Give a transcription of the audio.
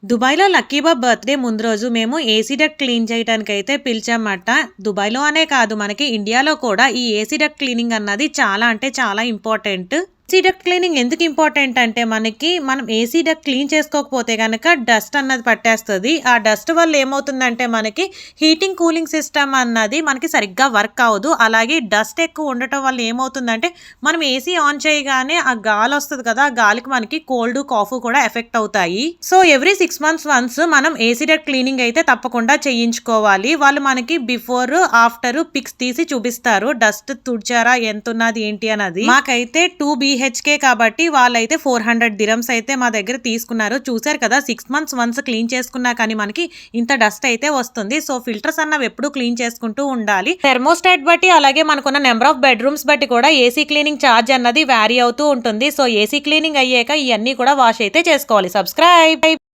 దుబాయ్‌లో lucky Bob birthday ముందు రోజు మేము ఏసీ డక్ట్ క్లీన్ చేయటానికైతే పిలిచామట. దుబాయ్‌లో అనే కాదు మనకి ఇండియాలో కూడా ఈ ఏసీ డక్ట్ క్లీనింగ్ అన్నది చాలా అంటే చాలా ఇంపార్టెంట్. ఏసీ డక్ట్ క్లీనింగ్ ఎందుకు ఇంపార్టెంట్ అంటే మనం ఏసీ డక్ట్ క్లీన్ చేసుకోకపోతే గనక డస్ట్ అన్నది పట్టేస్తది. ఆ డస్ట్ వల్ల ఏమవుతుందంటే మనకి హీటింగ్, కూలింగ్ సిస్టమ్ అన్నది మనకి సరిగ్గా వర్క్ అవ్వదు. అలాగే డస్ట్ ఎక్కువ ఉండటం వల్ల ఏమవుతుందంటే మనం ఏసీ ఆన్ చేయగానే ఆ గాలి వస్తది కదా! ఆ గాలికి మనకి కోల్డ్, కాఫ్ కూడా ఎఫెక్ట్ అవుతాయి. సో ఎవ్రీ 6 మంత్స్ వన్స్ మనం ఏసీ డక్ట్ క్లీనింగ్ అయితే తప్పకుండా చేయించుకోవాలి. వాళ్ళు మనకి బిఫోర్, ఆఫ్టర్ పిక్స్ తీసి చూపిస్తారు. డస్ట్ తుడిచారా, ఎంతున్నది ఏంటి అన్నది. మాకైతే 2 BHK కాబట్టి వాళ్ళైతే 400 dirhams అయితే మా దగ్గర తీసుకున్నారు. చూసారు కదా, 6 months వన్స్ క్లీన్ చేసుకున్నా కానీ మనకి ఇంత డస్ట్ అయితే వస్తుంది. సో ఫిల్టర్స్ అన్నవి ఎప్పుడు క్లీన్ చేసుకుంటూ ఉండాలి. థెర్మోస్టాట్ బట్టి అలాగే మనకున్న నెంబర్ ఆఫ్ బెడ్రూమ్స్ బట్టి కూడా ఏసీ క్లీనింగ్ ఛార్జ్ అన్నది వ్యారీ అవుతూ ఉంటుంది. సో ఏసీ క్లీనింగ్ అయ్యాక ఇవన్నీ కూడా వాష్ అయితే చేసుకోవాలి. సబ్స్క్రైబ్.